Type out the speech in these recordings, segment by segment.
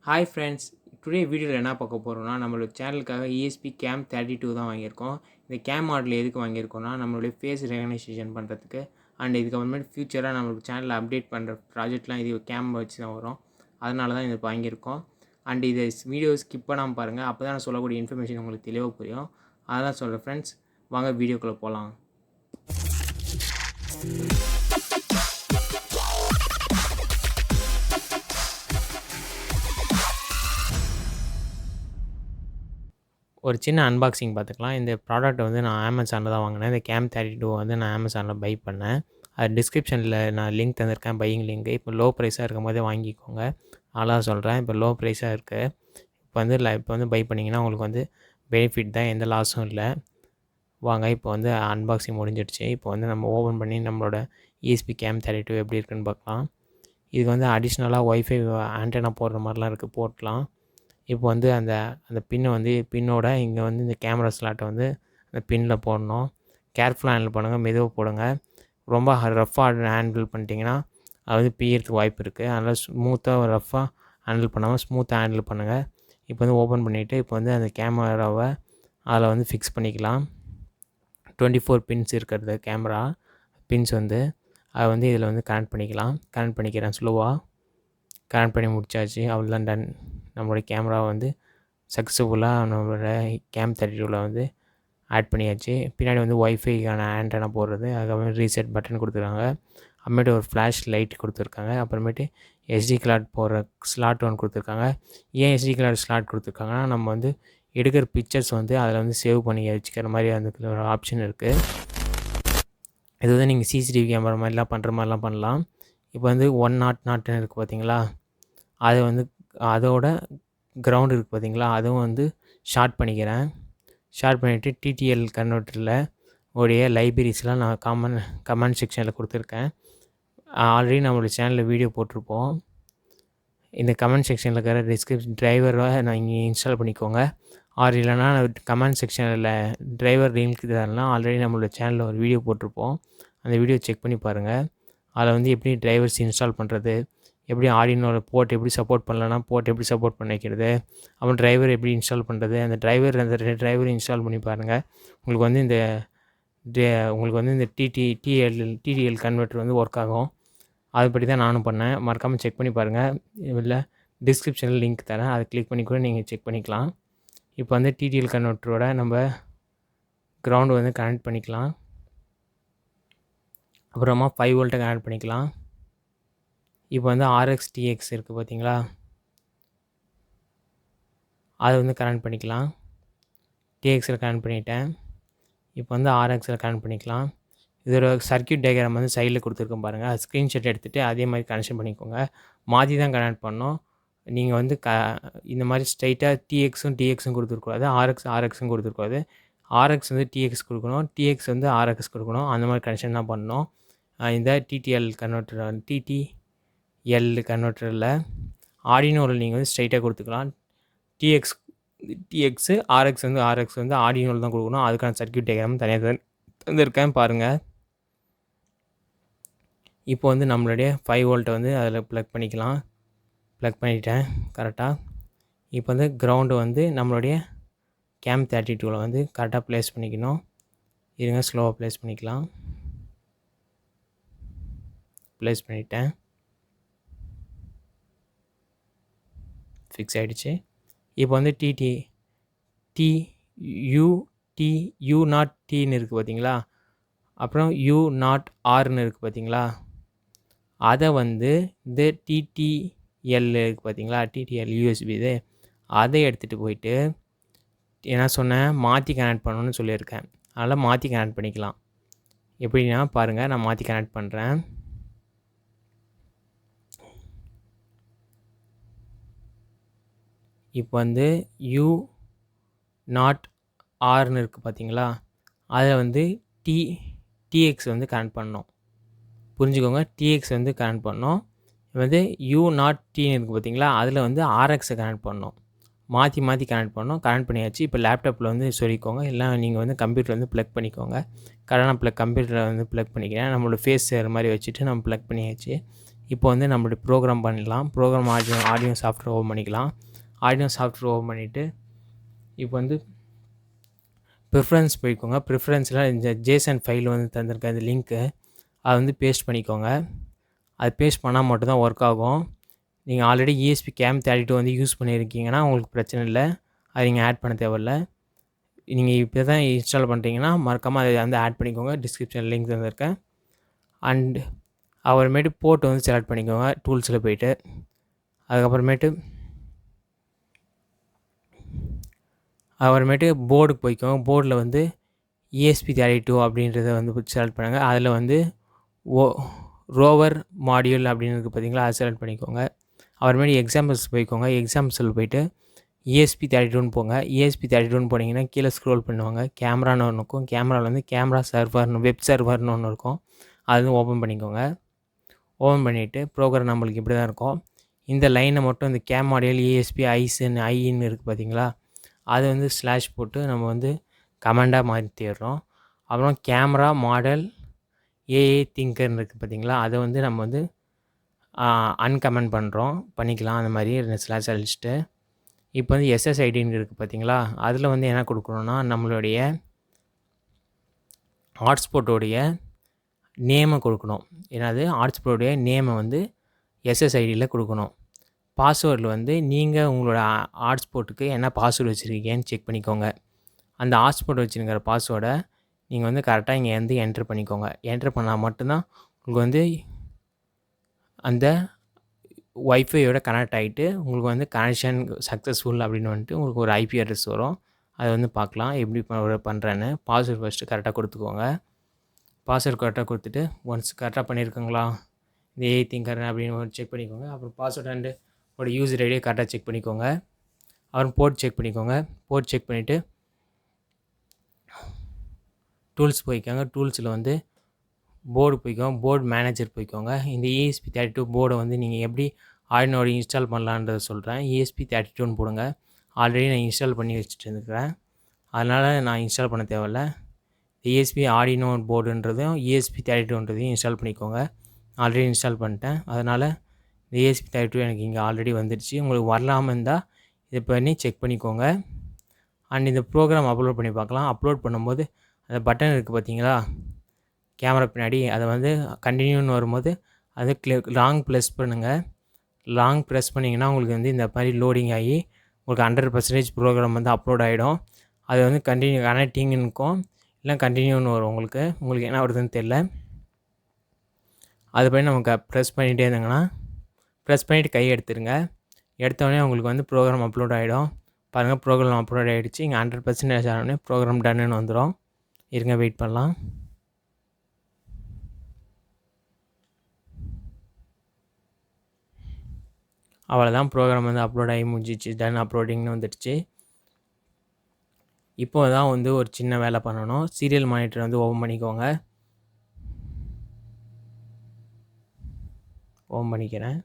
Hi friends, today வீடியோவில் என்ன பார்க்க போகிறோம்னா நம்மளோட சேனலுக்காக ESP கேம் 32 தான் வாங்கியிருக்கோம். இந்த கேம் மாடல் எதுக்கு வாங்கியிருக்கோம்னா நம்மளுடைய ஃபேஸ் ரெகனைசேஷன் பண்ணுறதுக்கு அண்ட் இதுக்கப்புறமேட்டு ஃப்யூச்சராக நம்மளுக்கு சேனலில் அப்டேட் பண்ணுற ப்ராஜெக்ட்லாம் இது கேம் வச்சு தான் வரும். அதனால தான் இது வாங்கியிருக்கோம். அண்ட் இதை வீடியோ ஸ்கிப் பண்ணாமல் பாருங்கள், அப்போ தான் நான் சொல்லக்கூடிய இன்ஃபர்மேஷன் உங்களுக்கு தெளிவாக புரியும். அதான் சொல்கிறேன் ஃப்ரெண்ட்ஸ், வாங்க வீடியோக்குள்ளே போகலாம். ஒரு சின்ன அன்பாக்சிங் பார்த்துக்கலாம். இந்த ப்ராடக்ட் வந்து நான் அமேசானில் தான் வாங்கினேன். இந்த கேம் 32 வந்து நான் அமேசானில் பை பண்ணேன். அது டிஸ்கிரிப்ஷனில் நான் லிங்க் தந்திருக்கேன், பையிங் லிங்க்கு. இப்போ லோ ப்ரைஸாக இருக்கும்போதே வாங்கிக்கோங்க. அதெல்லாம் சொல்கிறேன். இப்போ லோ ப்ரைஸாக இருக்குது. இப்போ வந்து பை பண்ணிங்கன்னா உங்களுக்கு வந்து பெனிஃபிட் தான், எந்த லாஸும் இல்லை. வாங்க, இப்போ வந்து அன்பாக்சிங் முடிஞ்சிடுச்சு. இப்போ வந்து நம்ம ஓப்பன் பண்ணி நம்மளோட ESP கேம் 32 எப்படி இருக்குன்னு பார்க்கலாம். இதுக்கு வந்து அடிஷ்னலாக ஒய்ஃபை ஆண்டெனா போடுற மாதிரிலாம் இருக்குது, போட்டலாம். இப்போ வந்து அந்த அந்த பின்னோட இங்கே வந்து இந்த கேமரா ஸ்லாட்டை வந்து அந்த பின்னில் போடணும். கேர்ஃபுல்லாக ஹேண்டில் பண்ணுங்கள், மெதுவாக போடுங்க. ரொம்ப ரஃப்பாக ஹேண்டில் பண்ணிட்டீங்கன்னா அது வந்து பியறதுக்கு வாய்ப்பு இருக்குது. அதனால் ஸ்மூத்தாக ரஃப்பாக ஹேண்டில் பண்ணாமல் ஸ்மூத்தாக ஹேண்டில் பண்ணுங்கள். இப்போ வந்து ஓப்பன் பண்ணிவிட்டு இப்போ வந்து அந்த கேமராவை அதில் வந்து ஃபிக்ஸ் பண்ணிக்கலாம். 24 பின்ஸ் இருக்கிறது கேமரா பின்ஸ் வந்து அதை வந்து இதில் வந்து கனெக்ட் பண்ணிக்கலாம். கனெக்ட் பண்ணிக்கிறேன் ஸ்லோவாக. கனெக்ட் பண்ணி முடிச்சாச்சு, அவ்வளோதான், டன். நம்மளுடைய கேமரா வந்து சக்ஸஸ்ஃபுல்லாக நம்மளோட கேம் 32ல் வந்து ஆட் பண்ணியாச்சு. பின்னாடி வந்து ஒய்ஃபைக்கான ஆண்டனா போடுறது, அதுக்கப்புறம் ரீசெட் பட்டன் கொடுத்துருக்காங்க. அப்புறமேட்டு ஒரு ஃப்ளாஷ் லைட் கொடுத்துருக்காங்க. அப்புறமேட்டு SD கார்டு போடுற ஸ்லாட் ஒன்று கொடுத்துருக்காங்க. ஏன் SD கார்டு ஸ்லாட் கொடுத்துருக்காங்கன்னா நம்ம வந்து எடுக்கிற பிக்சர்ஸ் வந்து அதில் வந்து சேவ் பண்ணி வச்சுக்கிற மாதிரி அந்த ஒரு ஆப்ஷன் இருக்குது. இது வந்து நீங்கள் CCTV கேமரா மாதிரிலாம் பண்ணுற மாதிரிலாம் பண்ணலாம். இப்போ வந்து 100 இருக்குது பார்த்தீங்களா, அது வந்து அதோட கிரவுண்ட் இருக்குது பார்த்தீங்களா, அதுவும் வந்து ஷார்ட் பண்ணிக்கிறேன். ஷார்ட் பண்ணிவிட்டு TTL கன்வெர்ட்டரில் உடைய லைப்ரரிஸ்லாம் நான் கமெண்ட் செக்ஷனில் கொடுத்துருக்கேன். ஆல்ரெடி நம்மளோட சேனலில் வீடியோ போட்டிருப்போம். இந்த கமெண்ட் செக்ஷனில் இருக்கிற டிஸ்கிரிப்ஷன் டிரைவரை நான் இங்கே இன்ஸ்டால் பண்ணிக்கோங்க. இல்லைனா கமெண்ட் செக்ஷனில் டிரைவர் லிங்க் தரலாம். ஆல்ரெடி நம்மளோட சேனலில் ஒரு வீடியோ போட்டிருப்போம், அந்த வீடியோ செக் பண்ணி பாருங்கள். அதில் வந்து எப்படி டிரைவர்ஸ் இன்ஸ்டால் பண்ணுறது, எப்படி ஆர்டினோவில் போர்ட் எப்படி சப்போர்ட் பண்ணலன்னா போர்ட் எப்படி சப்போர்ட் பண்ண வைக்கிறது, அப்புறம் டிரைவர் எப்படி இன்ஸ்டால் பண்ணுறது, அந்த டிரைவர் இன்ஸ்டால் பண்ணி பாருங்கள். உங்களுக்கு வந்து இந்த TTL கன்வெர்ட்டர் வந்து ஒர்க் ஆகும். அதுபடி தான் நானும் பண்ணேன். மறக்காமல் செக் பண்ணி பாருங்கள். இல்லை டிஸ்கிரிப்ஷனில் லிங்க் தரேன், அதை கிளிக் பண்ணி கூட நீங்கள் செக் பண்ணிக்கலாம். இப்போ வந்து TTL கன்வெர்ட்டரோட நம்ம கிரவுண்டு வந்து கனெக்ட் பண்ணிக்கலாம். அப்புறமா 5 வோல்ட்டை கனெக்ட் பண்ணிக்கலாம். இப்போ வந்து RX TX இருக்குது பார்த்தீங்களா, அதை வந்து கனெக்ட் பண்ணிக்கலாம். TXயில் கனெக்ட் பண்ணிட்டேன். இப்போ வந்து RXயில் கனெக்ட் பண்ணிக்கலாம். இதோட சர்க்யூட் டயக்ராம் வந்து சைடில் கொடுத்துருக்கோம் பாருங்கள், அது ஸ்க்ரீன்ஷாட் எடுத்துகிட்டு அதே மாதிரி கனெக்ஷன் பண்ணிக்கோங்க. மாற்றி தான் கனெக்ட் பண்ணோம். நீங்கள் வந்து இந்த மாதிரி ஸ்ட்ரைட்டாக TXும் கொடுத்துருக்கூடாது, RXும் கொடுத்துருக்கூடாது. RX வந்து TX கொடுக்கணும், TX வந்து RX கொடுக்கணும். அந்த மாதிரி கனெக்ஷன் தான் பண்ணணும். இந்த TTL கன்வெர்ட்டரில் ஆர்டினோவில் நீங்கள் வந்து ஸ்ட்ரைட்டாக கொடுத்துக்கலாம். TX RX வந்து ஆர்டினோவில் தான் கொடுக்கணும். அதுக்கான சர்க்யூட் டயக்ராம் தனியாக தந்திருக்கேன் பாருங்கள். இப்போ வந்து நம்மளுடைய 5 வோல்ட்டை வந்து அதில் ப்ளக் பண்ணிக்கலாம். ப்ளக் பண்ணிட்டேன் கரெக்டாக. இப்போ வந்து கிரவுண்டு வந்து நம்மளுடைய கேம் 32ல் வந்து கரெக்டாக ப்ளேஸ் பண்ணிக்கணும். இருங்க, ஸ்லோவாக ப்ளேஸ் பண்ணிக்கலாம். ப்ளேஸ் பண்ணிட்டேன், ஃபிக்ஸ் ஆகிடுச்சு. இப்போ வந்து U0Tன்னு இருக்குது பார்த்தீங்களா, அப்புறம் U0Rன்னு இருக்குது பார்த்தீங்களா, அதை வந்து இந்த TTL இருக்குது பார்த்தீங்களா, TTL USB இது, அதை எடுத்துகிட்டு போயிட்டு என்ன சொன்னேன், மாற்றி கனெக்ட் பண்ணணும்னு சொல்லியிருக்கேன். அதனால் மாற்றி கனெக்ட் பண்ணிக்கலாம். எப்படின்னா பாருங்கள், நான் மாற்றி கனெக்ட் பண்ணுறேன். இப்போ வந்து U0Rன்னு இருக்குது பார்த்தீங்களா, அதில் வந்து TX வந்து கனெக்ட் பண்ணணும். புரிஞ்சுக்கோங்க, TX வந்து கனெக்ட் பண்ணணும். வந்து U0Tன்னு இருக்குது பார்த்தீங்களா, அதில் வந்து RXை கனெக்ட் பண்ணணும். மாற்றி கனெக்ட் பண்ணணும். கனெக்ட் பண்ணியாச்சு. இப்போ லேப்டாப்பில் வந்து சொல்லிக்கோங்க, இல்லை நீங்கள் வந்து கம்ப்யூட்டர் வந்து ப்ளக் பண்ணிக்கோங்க. கரெக்டாக கம்ப்யூட்டரை வந்து ப்ளக் பண்ணிக்கிறேன். நம்மளோட ஃபேஸ் சேர் மாதிரி வச்சுட்டு நம்ம ப்ளக் பண்ணியாச்சு. இப்போ வந்து நம்மளுடைய ப்ரோக்ராம் பண்ணிடலாம். ப்ரோக்ராம் ஆடியோ சாஃப்ட்வேர் ஓப்பன் பண்ணிக்கலாம். ஆடியோ சாஃப்ட்வேர் ஓப்பன் பண்ணிவிட்டு இப்போ வந்து ப்ரிஃபரன்ஸ் போய்க்கோங்க. ப்ரிஃபரன்ஸில் இந்த ஜேசன் ஃபைல் வந்து தந்திருக்க அந்த லிங்க்கு அதை வந்து பேஸ்ட் பண்ணிக்கோங்க. அது பேஸ்ட் பண்ணால் மட்டும்தான் ஒர்க் ஆகும். நீங்கள் ஆல்ரெடி ESP CAM32 வந்து யூஸ் பண்ணியிருக்கீங்கன்னா உங்களுக்கு பிரச்சனை இல்லை, அது நீங்கள் ஆட் பண்ண தேவையில்ல. நீங்கள் இப்போ தான் இன்ஸ்டால் பண்ணுறீங்கன்னா மறக்காமல் அதை வந்து ஆட் பண்ணிக்கோங்க. டிஸ்கிரிப்ஷன் லிங்க் தந்திருக்கேன். அண்ட் அப்புறமேட்டு போர்ட் வந்து செலக்ட் பண்ணிக்கோங்க டூல்ஸில் போய்ட்டு. அப்புறமேட்டு போர்டுக்கு போய்க்கோங்க. போர்டில் வந்து ESP32 அப்படின்றத வந்து செலக்ட் பண்ணுங்கள். அதில் வந்து ரோவர் மாடியூல் அப்படின்னு இருக்குது பார்த்தீங்களா, அதை செலக்ட் பண்ணிக்கோங்க. அப்புறமேட்டு எக்ஸாம்பிள்ஸ் போய்க்கோங்க. எக்ஸாம்பிள்ஸில் போய்ட்டு ESP32ன்னு போங்க. ESP32ன்னு போனீங்கன்னா கீழே ஸ்க்ரோல் பண்ணுவாங்க. கேமரான்னு ஒன்று இருக்கும். கேமராவில் வந்து கேமரா சர்வர்னு வெப் சர்வர்னு ஒன்று இருக்கும். அது வந்து ஓப்பன் பண்ணிக்கோங்க. ஓப்பன் பண்ணிவிட்டு ப்ரோக்ராம் நம்மளுக்கு இப்படி தான் இருக்கும். இந்த லைனை மட்டும் இந்த கேம் மாடியூல் ESP ஐன்னு இருக்குது பார்த்தீங்களா, அது வந்து ஸ்லாஷ் போட்டு நம்ம வந்து கமெண்டாக மாற்றிடுறோம். அப்புறம் கேமரா மாடல் ஏஐ திங்கர்னு இருக்குது பார்த்தீங்களா, அதை வந்து நம்ம வந்து அன்கமெண்ட் பண்ணிக்கலாம். அந்த மாதிரி ஸ்லாஷ் அழிச்சிட்டு இப்போ வந்து SSIDன்னு இருக்குது பார்த்தீங்களா, அதில் வந்து என்ன கொடுக்கணுன்னா நம்மளுடைய ஹாட்ஸ்பாட்டோடைய நேமை கொடுக்கணும். என்னது ஹாட்ஸ்பாட்டோடைய நேமை வந்து SSIDயில் கொடுக்கணும். பாஸ்வேர்டில் வந்து நீங்கள் உங்களோட ஹாட்ஸ்பாட்டுக்கு என்ன பாஸ்வேர்டு வச்சுருக்கீங்கன்னு செக் பண்ணிக்கோங்க. அந்த ஹாட்ஸ்பாட் வச்சுருக்கிற பாஸ்வேர்டை நீங்கள் வந்து கரெக்டாக இங்கே வந்து என்ட்ரு பண்ணிக்கோங்க. என்ட்ரு பண்ணால் மட்டும்தான் உங்களுக்கு வந்து அந்த ஒய்ஃபையோட கனெக்ட் ஆகிட்டு உங்களுக்கு வந்து கனெக்ஷன் சக்ஸஸ்ஃபுல் அப்படின்னு வந்துட்டு உங்களுக்கு ஒரு IP அட்ரஸ் வரும். அதை வந்து பார்க்கலாம் எப்படி பண்ணுறேன்னு. பாஸ்வேர்டு ஃபஸ்ட்டு கரெக்டாக கொடுத்துக்கோங்க. பாஸ்வேர்டு கரெக்டாக கொடுத்துட்டு ஒன்ஸ் கரெக்டாக பண்ணியிருக்கீங்களா இந்த ஏஐ திங்கர் அப்படின்னு செக் பண்ணிக்கோங்க. அப்புறம் பாஸ்வேர்டு அண்டு ஒரு யூசர் ஐடியை கரெக்டாக செக் பண்ணிக்கோங்க. அப்புறம் போர்ட் செக் பண்ணிக்கோங்க. போர்ட் செக் பண்ணிவிட்டு டூல்ஸ் போய்க்கோங்க. டூல்ஸில் வந்து போர்டு போய்க்கோங்க. போர்டு மேனேஜர் போய்க்கோங்க. இந்த ESP32 போர்டை வந்து நீங்கள் எப்படி ஆர்டினோட இன்ஸ்டால் பண்ணலான்றதை சொல்கிறேன். ESP32ன்னு போடுங்க. ஆல்ரெடி நான் இன்ஸ்டால் பண்ணி வச்சுட்டு இருக்கிறேன், அதனால் நான் இன்ஸ்டால் பண்ண தேவையில்ல. ESP ஆர்டினோ போர்டுன்றதையும் ESP32ன்றதையும் இன்ஸ்டால் பண்ணிக்கோங்க. ஆல்ரெடி இன்ஸ்டால் பண்ணிட்டேன், அதனால் இந்த ESP32 எனக்கு இங்கே ஆல்ரெடி வந்துடுச்சு. உங்களுக்கு வரலாமல் இருந்தால் இதை பண்ணி செக் பண்ணிக்கோங்க. அண்ட் இந்த ப்ரோக்ராம் அப்லோட் பண்ணி பார்க்கலாம். அப்லோட் பண்ணும்போது அந்த பட்டன் இருக்குது பார்த்தீங்களா கேமரா பின்னாடி, அதை வந்து கண்டினியூன்னு வரும்போது அது லாங் ப்ரெஸ் பண்ணுங்கள். லாங் ப்ரெஸ் பண்ணிங்கன்னா உங்களுக்கு வந்து இந்த மாதிரி லோடிங் ஆகி உங்களுக்கு 100% ப்ரோக்ராம் வந்து அப்லோட் ஆகிடும். அது வந்து கனெக்டிங்னு இருக்கும், இல்லை கண்டினியூன்னு வரும். உங்களுக்கு என்ன வருதுன்னு தெரில. அது பண்ணி நமக்கு ப்ரெஸ் பண்ணிகிட்டே இருந்தாங்கன்னா ப்ரெஸ் பண்ணிவிட்டு கை எடுத்துருங்க. எடுத்தோடனே உங்களுக்கு வந்து ப்ரோக்ராம் அப்லோட் ஆகிடும். பாருங்கள், ப்ரோக்ராம் அப்லோட் ஆகிடுச்சு. இங்கே 100% ஆனோடனே ப்ரோக்ராம் டன்னுன்னு வந்துடும். இருங்க, வெயிட் பண்ணலாம். அவ்வளோதான், ப்ரோக்ராம் வந்து அப்லோட் ஆகி முடிஞ்சிச்சு. டன் அப்லோடிங்னு வந்துடுச்சு. இப்போ தான் வந்து ஒரு சின்ன வேலை பண்ணணும். சீரியல் மானிட்டர் வந்து ஓப்பன் பண்ணிக்கோங்க. ஓப்பன் பண்ணிக்கிறேன்.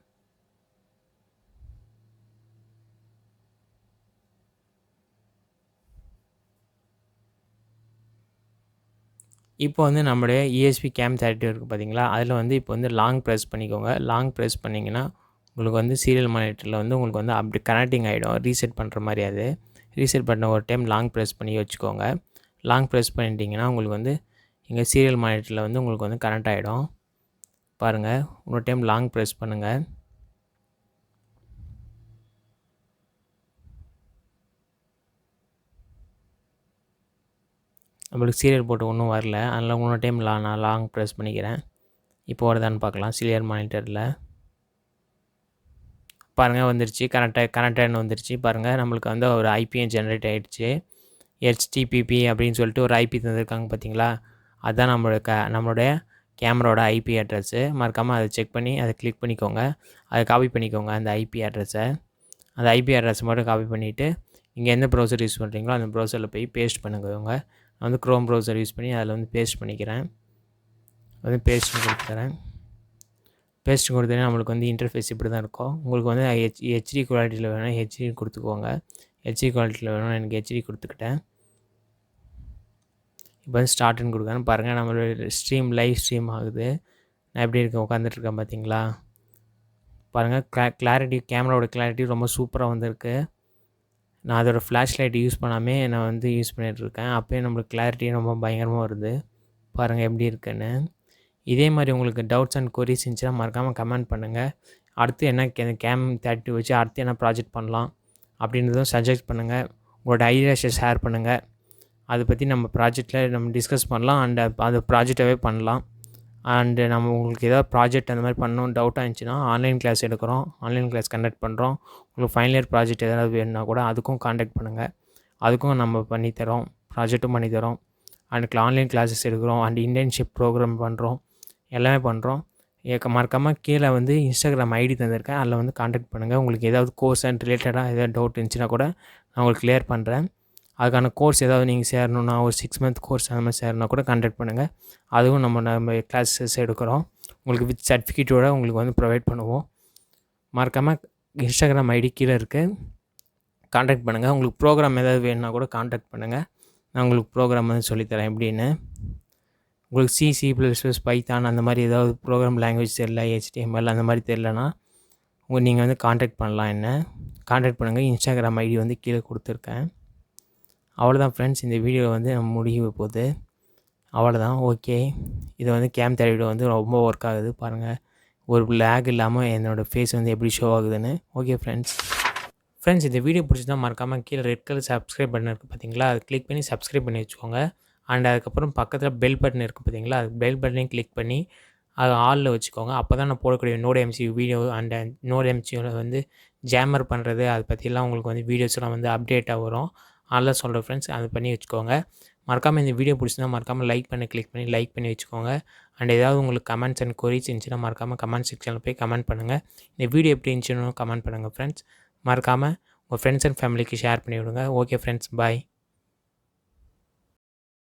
இப்போ வந்து நம்மளுடைய ESP CAM32 இருக்குது பார்த்தீங்களா, அதில் வந்து இப்போ வந்து லாங் ப்ரெஸ் பண்ணிக்கோங்க. லாங் ப்ரெஸ் பண்ணிங்கன்னா உங்களுக்கு வந்து சீரியல் மானிட்டரில் வந்து உங்களுக்கு வந்து அப்படி கனெக்டிங் ஆகிடும். ரீசெட் பண்ணுற மாதிரி அது ரீசெட் பண்ண ஒரு டைம் லாங் ப்ரெஸ் பண்ணி வச்சுக்கோங்க. லாங் ப்ரெஸ் பண்ணிட்டீங்கன்னா உங்களுக்கு வந்து இங்கே சீரியல் மானிட்டரில் வந்து உங்களுக்கு வந்து கனெக்ட் ஆகிடும். பாருங்கள், ஒரு டைம் லாங் ப்ரெஸ் பண்ணுங்கள். நம்மளுக்கு சீரியல் போட்டு ஒன்றும் வரல, அதனால் இன்னொரு டைம் நான் லாங் ப்ரெஸ் பண்ணிக்கிறேன். இப்போ வருதான்னு பார்க்கலாம். சீரியல் மானிட்டரில் பாருங்கள் வந்துருச்சு. கனெக்டாக வந்துருச்சு. பாருங்கள், நம்மளுக்கு வந்து ஒரு ஐபியும் ஜென்ரேட் ஆகிடுச்சு. HTTP அப்படின்னு சொல்லிட்டு ஒரு IP தந்திருக்காங்க பார்த்தீங்களா, அதுதான் நம்மளுடைய கேமராவோட IP அட்ரஸ்ஸு. மறக்காமல் அதை செக் பண்ணி அதை கிளிக் பண்ணிக்கோங்க. அதை காப்பி பண்ணிக்கோங்க அந்த IP அட்ரஸை. அந்த IP அட்ரஸை மட்டும் காப்பி பண்ணிவிட்டு இங்கே எந்த ப்ரௌசர் யூஸ் பண்ணுறீங்களோ அந்த ப்ரௌசரில் போய் பேஸ்ட் பண்ணுங்க. நான் வந்து க்ரோம் ப்ரௌசர் யூஸ் பண்ணி அதில் வந்து பேஸ்ட் பண்ணிக்கிறேன். வந்து பேஸ்ட் கொடுத்துறேன். பேஸ்ட் கொடுத்தோன்னே நம்மளுக்கு வந்து இன்டர்ஃபேஸ் இப்படி தான் இருக்கும். உங்களுக்கு வந்து HD குவாலிட்டியில் வேணும்னா HD கொடுத்துக்கோங்க. HD குவாலிட்டியில் வேணும்னா எனக்கு HD கொடுத்துக்கிட்டேன். இப்போ வந்து ஸ்டார்ட்னு கொடுக்குறேன். பாருங்கள், நம்மளோட லைவ் ஸ்ட்ரீம் ஆகுது. நான் எப்படி இருக்கேன், உட்காந்துட்ருக்கேன் பார்த்தீங்களா. பாருங்கள் கிளாரிட்டி கேமராவோட கிளாரிட்டி ரொம்ப சூப்பராக வந்திருக்கு. நான் அதோட ஃப்ளாஷ் லைட் யூஸ் பண்ணாமே நான் வந்து யூஸ் பண்ணிகிட்ருக்கேன். அப்போயும் நம்மளுக்கு கிளாரிட்டி ரொம்ப பயங்கரமாக வருது. பாருங்கள் எப்படி இருக்குன்னு. இதே மாதிரி உங்களுக்கு டவுட்ஸ் அண்ட் கொரீஸ் இருந்துச்சுன்னா மறக்காமல் கமெண்ட் பண்ணுங்கள். அடுத்து என்ன கேம் 32 வச்சு அடுத்து என்ன ப்ராஜெக்ட் பண்ணலாம் அப்படின்றதும் சஜெஸ்ட் பண்ணுங்கள். உங்களோட ஐடியாஸை ஷேர் பண்ணுங்கள். அதை பற்றி நம்ம ப்ராஜெக்டில் நம்ம டிஸ்கஸ் பண்ணலாம். அண்ட் அது ப்ராஜெக்டாகவே பண்ணலாம். அண்டு நம்ம உங்களுக்கு ஏதாவது ப்ராஜெக்ட் அந்த மாதிரி பண்ணணும்னு டவுட்டாக இருந்துச்சுன்னா ஆன்லைன் கிளாஸ் எடுக்கிறோம். ஆன்லைன் கிளாஸ் கண்டக்ட் பண்ணுறோம். உங்களுக்கு ஃபைனல் இயர் ப்ராஜெக்ட் ஏதாவது வேணுன்னா கூட அதுக்கும் காண்டாக்ட் பண்ணுங்கள். அதுக்கும் நம்ம பண்ணித்தரோம். ப்ராஜெக்ட்டும் பண்ணித்தரோம். அண்ட் ஆன்லைன் கிளாஸஸ் எடுக்கிறோம். அண்ட் இன்டர்ன்ஷிப் ப்ரோக்ராம் பண்ணுறோம். எல்லாமே பண்ணுறோம். மறக்காமல் கீழே வந்து இன்ஸ்டாகிராம் ஐடி தந்திருக்கேன். அதில் வந்து காண்டாக்ட் பண்ணுங்கள். உங்களுக்கு ஏதாவது கோர்ஸ் அண்ட் ரிலேட்டடாக ஏதாவது டவுட் இருந்துச்சுன்னா கூட நான் உங்களுக்கு கிளியர் பண்ணுறேன். அதுக்கான கோர்ஸ் ஏதாவது நீங்கள் சேரணுன்னா ஒரு 6 மந்த் கோர்ஸ் அந்த மாதிரி சேரணுன்னா கூட காண்டாக்ட் பண்ணுங்கள். அதுவும் நம்ம கிளாஸஸ் எடுக்கிறோம். உங்களுக்கு வித் சர்டிஃபிகேட்டோடு உங்களுக்கு வந்து ப்ரொவைட் பண்ணுவோம். மறக்காமல் இன்ஸ்டாகிராம் ஐடி கீழே இருக்குது. காண்டாக்ட் பண்ணுங்கள். உங்களுக்கு ப்ரோக்ராம் ஏதாவது வேணுன்னா கூட காண்டாக்ட் பண்ணுங்கள். நான் உங்களுக்கு ப்ரோக்ராம் வந்து சொல்லித்தரேன் எப்படின்னு. உங்களுக்கு C++, பைத்தான் அந்த மாதிரி ஏதாவது ப்ரோக்ராம் லாங்குவேஜ் தெரியல, HTML அந்த மாதிரி தெரிலனா நீங்கள் வந்து காண்டாக்ட் பண்ணலாம். என்ன காண்டாக்ட் பண்ணுங்கள். இன்ஸ்டாகிராம் ஐடி வந்து கீழே கொடுத்துருக்கேன். அவ்வளோதான் ஃப்ரெண்ட்ஸ். இந்த வீடியோ வந்து நம்ம முடிய போகுது. அவ்வளோதான். ஓகே. இது வந்து கேம் 32 வந்து ரொம்ப ஒர்க் ஆகுது. பாருங்கள் ஒரு லேக் இல்லாமல் என்னோடய ஃபேஸ் வந்து எப்படி ஷோ ஆகுதுன்னு. Okay friends. இந்த வீடியோ பிடிச்சிருந்தா மறக்காமல் கீழே ரெட் கலர் சப்ஸ்கிரைப் பட்டன் இருக்குது பார்த்தீங்களா, அது கிளிக் பண்ணி சப்ஸ்கிரைப் பண்ணி வச்சுக்கோங்க. அண்ட் அதுக்கப்புறம் பக்கத்தில் பெல் பட்டன் இருக்குது பார்த்தீங்களா, அது பெல் பட்டனையும் கிளிக் பண்ணி அது ஆலில் வச்சுக்கோங்க. அப்போ தான் நான் போடக்கூடிய NodeMCU வீடியோ அண்ட் NodeMCUவில் வந்து ஜாமர் பண்ணுறது அதை பற்றிலாம் உங்களுக்கு வந்து வீடியோஸ்லாம் வந்து அப்டேட்டாக வரும். அதெல்லாம் சொல்கிறேன் ஃப்ரெண்ட்ஸ். அது பண்ணி வச்சுக்கோங்க. மறக்காமல் இந்த வீடியோ பிடிச்சிருந்தா மறக்காமல் கிளிக் பண்ணி லைக் பண்ணி வச்சுக்கோங்க. அண்ட் ஏதாவது உங்களுக்கு கமெண்ட்ஸ் அண்ட் கொரீஸ் இருந்துச்சுன்னா மறக்காமல் கமெண்ட் செக்ஷனில் போய் கமெண்ட் பண்ணுங்கள். இந்த வீடியோ எப்படி இருந்துச்சுன்னு கமெண்ட் பண்ணுங்கள் ஃப்ரெண்ட்ஸ். மறக்காமல் உங்கள் ஃப்ரெண்ட்ஸ் அண்ட் ஃபேமிலிக்கு ஷேர் பண்ணி விடுங்க. ஓகே ஃப்ரெண்ட்ஸ், பாய்.